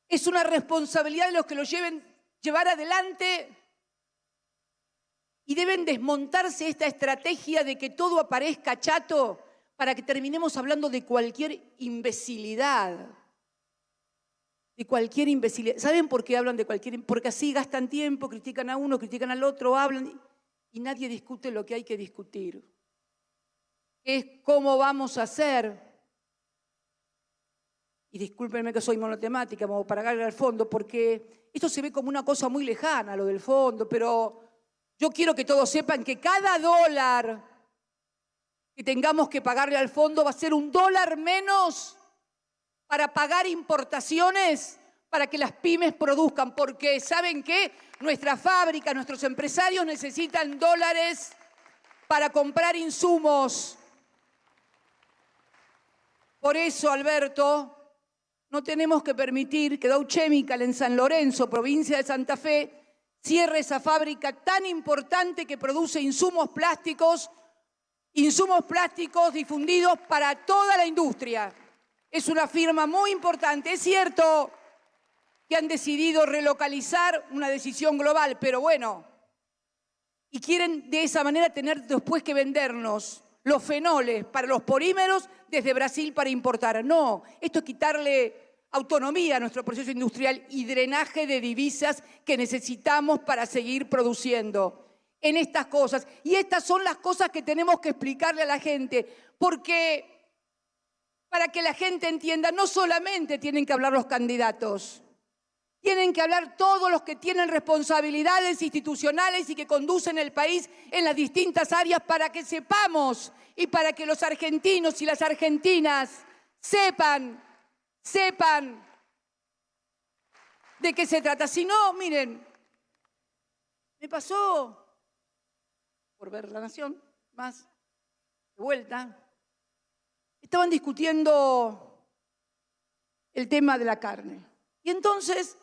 es una responsabilidad de los que lo llevar adelante y deben desmontarse esta estrategia de que todo aparezca chato para que terminemos hablando de cualquier imbecilidad. De cualquier imbecilidad. ¿Saben por qué hablan de cualquier? Porque así gastan tiempo, critican a uno, critican al otro, hablan y nadie discute lo que hay que discutir. Es cómo vamos a hacer. Y discúlpenme que soy monotemática, como para pagarle al fondo, porque esto se ve como una cosa muy lejana, lo del fondo, pero yo quiero que todos sepan que cada dólar que tengamos que pagarle al fondo va a ser $1 menos para pagar importaciones, para que las pymes produzcan, porque ¿saben qué? Nuestras fábricas, nuestros empresarios necesitan dólares para comprar insumos. Por eso, Alberto, no tenemos que permitir que Dow Chemical en San Lorenzo, provincia de Santa Fe, cierre esa fábrica tan importante que produce insumos plásticos difundidos para toda la industria. Es una firma muy importante. Es cierto que han decidido relocalizar, una decisión global, pero bueno, y quieren de esa manera tener después que vendernos los fenoles para los polímeros desde Brasil para importar. No, esto es quitarle autonomía a nuestro proceso industrial y drenaje de divisas que necesitamos para seguir produciendo en estas cosas. Y estas son las cosas que tenemos que explicarle a la gente, porque para que la gente entienda, no solamente tienen que hablar los candidatos, tienen que hablar todos los que tienen responsabilidades institucionales y que conducen el país en las distintas áreas para que sepamos y para que los argentinos y las argentinas sepan de qué se trata. Si no, miren, me pasó por ver La Nación, más de vuelta, estaban discutiendo el tema de la carne. Y entonces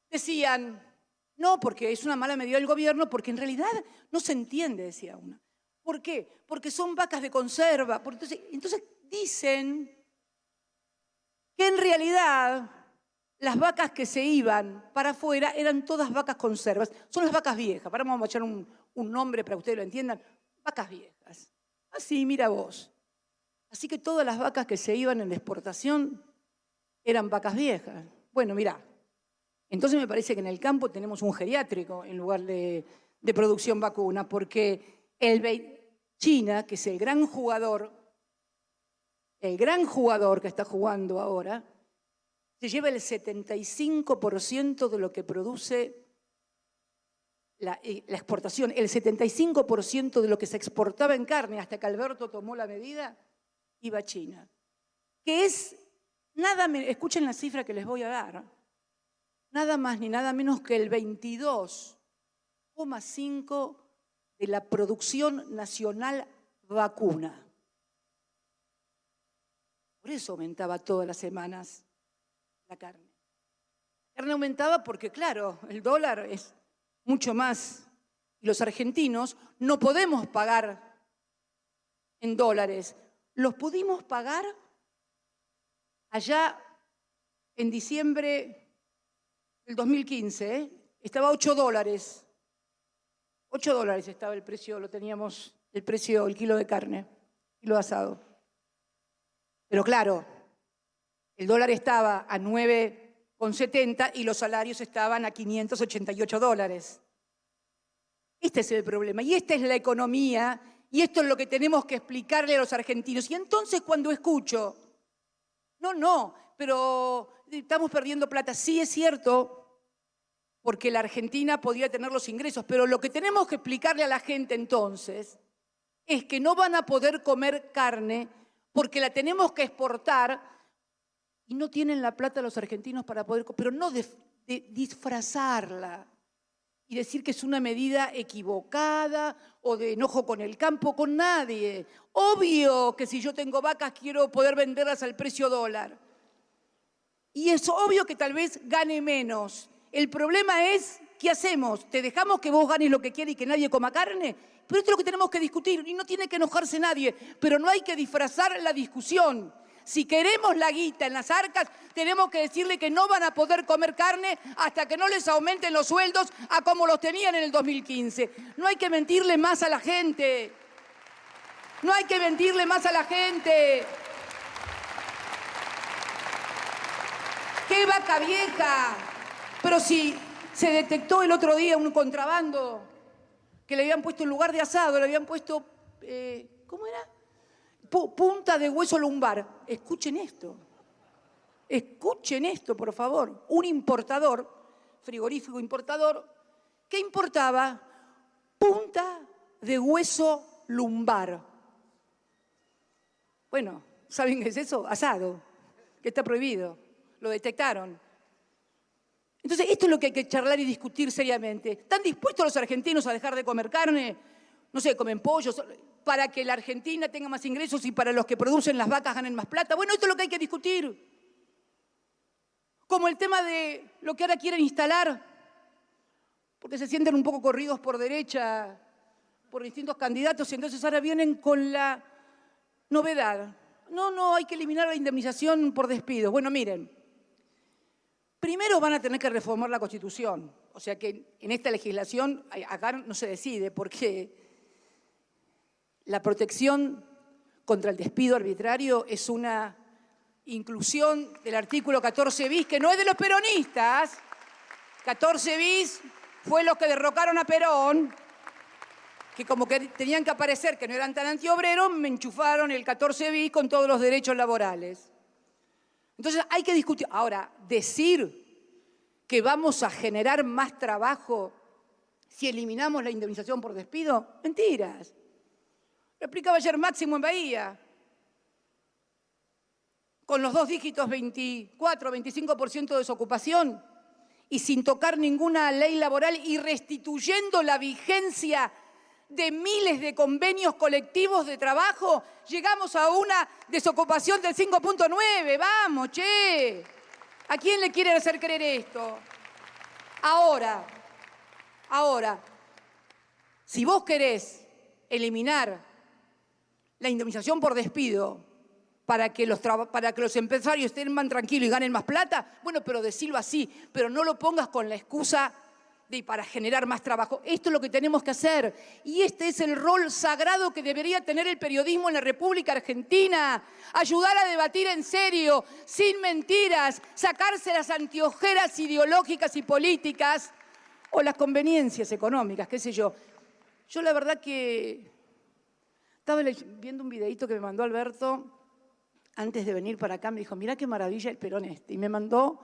decían, no, porque es una mala medida del gobierno, porque en realidad no se entiende, decía una. ¿Por qué? Porque son vacas de conserva. Entonces dicen que en realidad las vacas que se iban para afuera eran todas vacas conservas. Son las vacas viejas. Ahora vamos a echar un nombre para que ustedes lo entiendan. Vacas viejas. Así, mira vos. Así que todas las vacas que se iban en la exportación eran vacas viejas. Bueno, mirá. Entonces me parece que en el campo tenemos un geriátrico en lugar de producción vacuna, porque China, que es el gran jugador que está jugando ahora, se lleva el 75% de lo que produce la exportación, el 75% de lo que se exportaba en carne hasta que Alberto tomó la medida, iba a China. Que es nada menos, escuchen la cifra que les voy a dar, nada más ni nada menos que el 22,5% de la producción nacional vacuna. Por eso aumentaba todas las semanas la carne. La carne aumentaba porque, claro, el dólar es mucho más. Y los argentinos no podemos pagar en dólares. Los pudimos pagar allá en diciembre del 2015, estaba $8. $8 estaba el precio, lo teníamos, el kilo de carne, kilo de asado. Pero claro, el dólar estaba a 9,70 y los salarios estaban a $588. Este es el problema y esta es la economía y esto es lo que tenemos que explicarle a los argentinos. Y entonces cuando escucho, no, pero estamos perdiendo plata. Sí, es cierto, porque la Argentina podía tener los ingresos, pero lo que tenemos que explicarle a la gente entonces es que no van a poder comer carne porque la tenemos que exportar y no tienen la plata los argentinos para poder, pero no de disfrazarla y decir que es una medida equivocada o de enojo con el campo, con nadie. Obvio que si yo tengo vacas quiero poder venderlas al precio dólar. Y es obvio que tal vez gane menos. El problema es, ¿qué hacemos? ¿Te dejamos que vos ganes lo que quieras y que nadie coma carne? Pero esto es lo que tenemos que discutir y no tiene que enojarse nadie, pero no hay que disfrazar la discusión. Si queremos la guita en las arcas, tenemos que decirle que no van a poder comer carne hasta que no les aumenten los sueldos a como los tenían en el 2015. No hay que mentirle más a la gente. No hay que mentirle más a la gente. ¡Qué vaca vieja! Pero si se detectó el otro día un contrabando que le habían puesto en lugar de asado, le habían puesto, ¿cómo era? Punta de hueso lumbar. Escuchen esto, por favor. Un importador, frigorífico importador, ¿qué importaba? Punta de hueso lumbar. Bueno, ¿saben qué es eso? Asado, que está prohibido. Lo detectaron. Entonces, esto es lo que hay que charlar y discutir seriamente. ¿Están dispuestos los argentinos a dejar de comer carne? No sé, comen pollos, para que la Argentina tenga más ingresos y para los que producen las vacas ganen más plata. Bueno, esto es lo que hay que discutir. Como el tema de lo que ahora quieren instalar, porque se sienten un poco corridos por derecha, por distintos candidatos, y entonces ahora vienen con la novedad. No, hay que eliminar la indemnización por despido. Bueno, miren, primero van a tener que reformar la Constitución. O sea que en esta legislación, acá no se decide, porque la protección contra el despido arbitrario es una inclusión del artículo 14 bis, que no es de los peronistas. 14 bis fue los que derrocaron a Perón, que como que tenían que aparecer que no eran tan antiobreros, me enchufaron el 14 bis con todos los derechos laborales. Entonces hay que discutir. Ahora, decir que vamos a generar más trabajo si eliminamos la indemnización por despido, mentiras. Lo explicaba ayer Máximo en Bahía. Con los 2 dígitos, 24, 25% de desocupación y sin tocar ninguna ley laboral y restituyendo la vigencia de miles de convenios colectivos de trabajo, llegamos a una desocupación del 5.9. ¡Vamos, che! ¿A quién le quieren hacer creer esto? Ahora, si vos querés eliminar la indemnización por despido para que los empresarios estén más tranquilos y ganen más plata, bueno, pero decirlo así, pero no lo pongas con la excusa de para generar más trabajo. Esto es lo que tenemos que hacer. Y este es el rol sagrado que debería tener el periodismo en la República Argentina. Ayudar a debatir en serio, sin mentiras, sacarse las anteojeras ideológicas y políticas o las conveniencias económicas, qué sé yo. Yo la verdad que estaba viendo un videíto que me mandó Alberto antes de venir para acá. Me dijo, mirá qué maravilla el Perón este. Y me mandó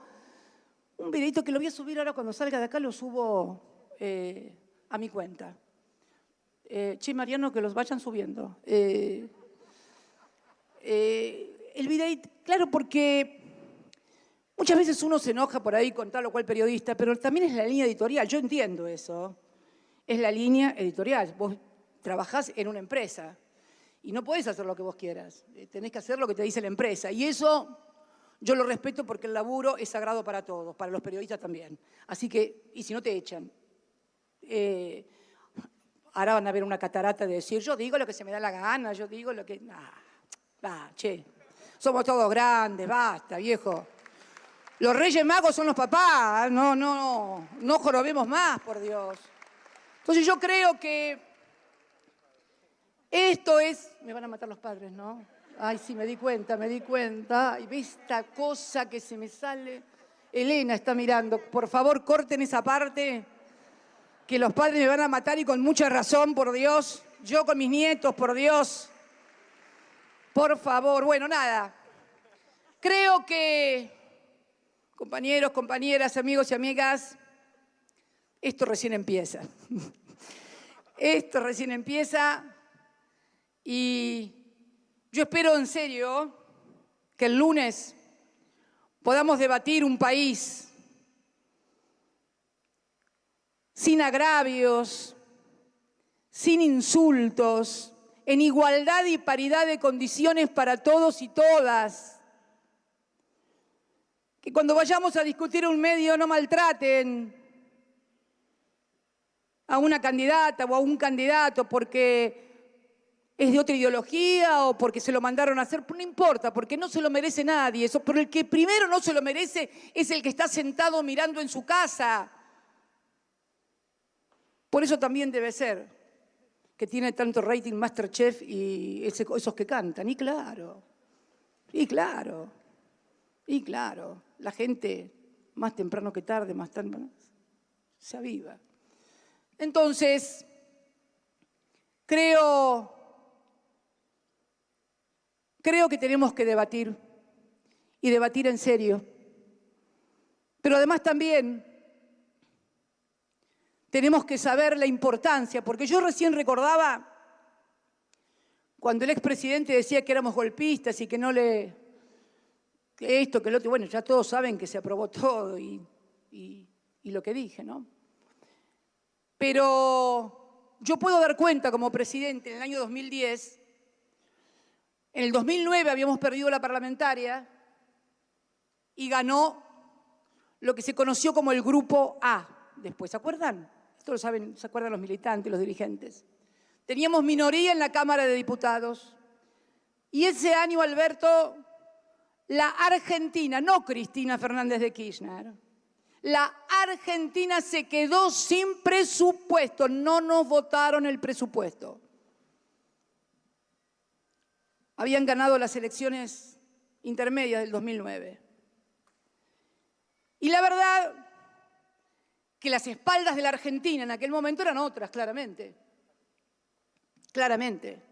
un videito que lo voy a subir ahora cuando salga de acá, lo subo a mi cuenta. Che, Mariano, que los vayan subiendo. El videito, claro, porque muchas veces uno se enoja por ahí con tal o cual periodista, pero también es la línea editorial. Yo entiendo eso. Es la línea editorial. Vos trabajás en una empresa y no podés hacer lo que vos quieras. Tenés que hacer lo que te dice la empresa. Y eso yo lo respeto porque el laburo es sagrado para todos, para los periodistas también. Así que, y si no te echan. Ahora van a ver una catarata de decir, yo digo lo que se me da la gana, yo digo lo que... che, somos todos grandes, basta, viejo. Los Reyes Magos son los papás, no jorobemos más, por Dios. Entonces yo creo que esto es... Me van a matar los padres, ¿no? Ay, sí, me di cuenta. Ay, ve esta cosa que se me sale. Elena está mirando. Por favor, corten esa parte, que los padres me van a matar y con mucha razón, por Dios. Yo con mis nietos, por Dios. Por favor. Bueno, nada. Creo que, compañeros, compañeras, amigos y amigas, esto recién empieza. Esto recién empieza y yo espero en serio que el lunes podamos debatir un país sin agravios, sin insultos, en igualdad y paridad de condiciones para todos y todas. Que cuando vayamos a discutir un medio no maltraten a una candidata o a un candidato porque es de otra ideología o porque se lo mandaron a hacer, no importa, porque no se lo merece nadie. Eso, pero el que primero no se lo merece es el que está sentado mirando en su casa. Por eso también debe ser que tiene tanto rating MasterChef y esos que cantan. Y claro, la gente más temprano que tarde, más tarde, se aviva. Entonces, creo que tenemos que debatir, y debatir en serio. Pero además también tenemos que saber la importancia, porque yo recién recordaba cuando el expresidente decía que éramos golpistas y que que esto, que lo otro, bueno, ya todos saben que se aprobó todo y lo que dije, ¿no? Pero yo puedo dar cuenta como presidente en el año 2010, en el 2009 habíamos perdido la parlamentaria y ganó lo que se conoció como el Grupo A. Después, ¿se acuerdan? Esto lo saben, ¿se acuerdan los militantes, los dirigentes? Teníamos minoría en la Cámara de Diputados. Y ese año, Alberto, la Argentina, no Cristina Fernández de Kirchner, la Argentina se quedó sin presupuesto, no nos votaron el presupuesto. Habían ganado las elecciones intermedias del 2009. Y la verdad que las espaldas de la Argentina en aquel momento eran otras, claramente. Claramente.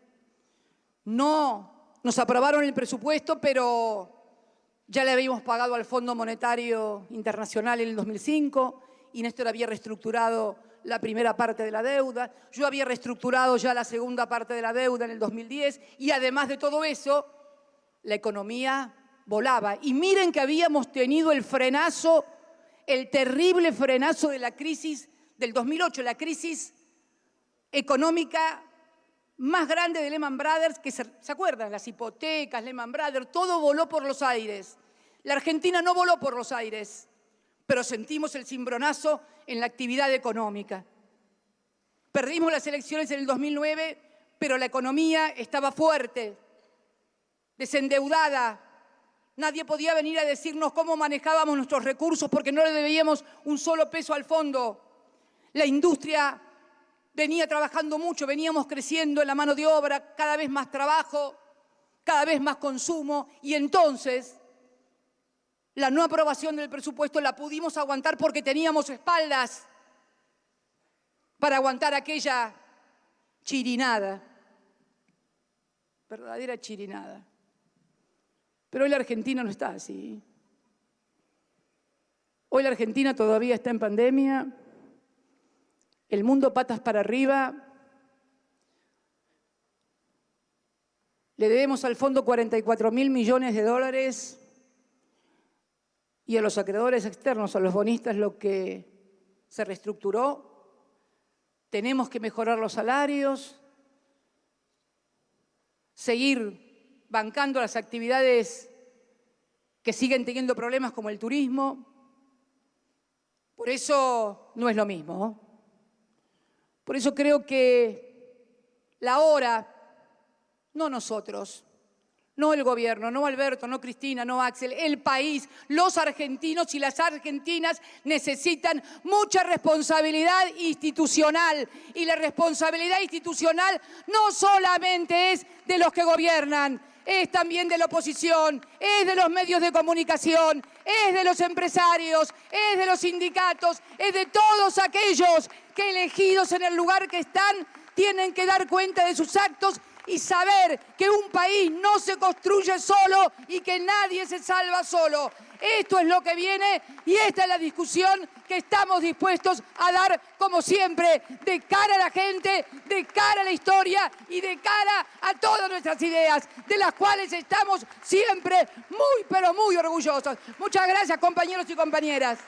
No nos aprobaron el presupuesto, pero ya le habíamos pagado al Fondo Monetario Internacional en el 2005, y Néstor había reestructurado la primera parte de la deuda, yo había reestructurado ya la segunda parte de la deuda en el 2010, y además de todo eso, la economía volaba. Y miren que habíamos tenido el frenazo, el terrible frenazo de la crisis del 2008, la crisis económica más grande de Lehman Brothers, que ¿se acuerdan? Las hipotecas, Lehman Brothers, todo voló por los aires. La Argentina no voló por los aires, pero sentimos el cimbronazo en la actividad económica. Perdimos las elecciones en el 2009, pero la economía estaba fuerte, desendeudada. Nadie podía venir a decirnos cómo manejábamos nuestros recursos porque no le debíamos un solo peso al fondo. La industria venía trabajando mucho, veníamos creciendo en la mano de obra, cada vez más trabajo, cada vez más consumo, y entonces la no aprobación del presupuesto la pudimos aguantar porque teníamos espaldas para aguantar aquella chirinada, verdadera chirinada. Pero hoy la Argentina no está así. Hoy la Argentina todavía está en pandemia, el mundo patas para arriba. Le debemos al fondo 44.000 millones de dólares y a los acreedores externos, a los bonistas, lo que se reestructuró. Tenemos que mejorar los salarios, seguir bancando las actividades que siguen teniendo problemas como el turismo. Por eso no es lo mismo. Por eso creo que la hora, no nosotros, no el gobierno, no Alberto, no Cristina, no Axel, el país, los argentinos y las argentinas necesitan mucha responsabilidad institucional. Y la responsabilidad institucional no solamente es de los que gobiernan, es también de la oposición, es de los medios de comunicación, es de los empresarios, es de los sindicatos, es de todos aquellos que elegidos en el lugar que están tienen que dar cuenta de sus actos y saber que un país no se construye solo y que nadie se salva solo. Esto es lo que viene y esta es la discusión que estamos dispuestos a dar, como siempre, de cara a la gente, de cara a la historia y de cara a todas nuestras ideas, de las cuales estamos siempre muy, pero muy orgullosos. Muchas gracias, compañeros y compañeras.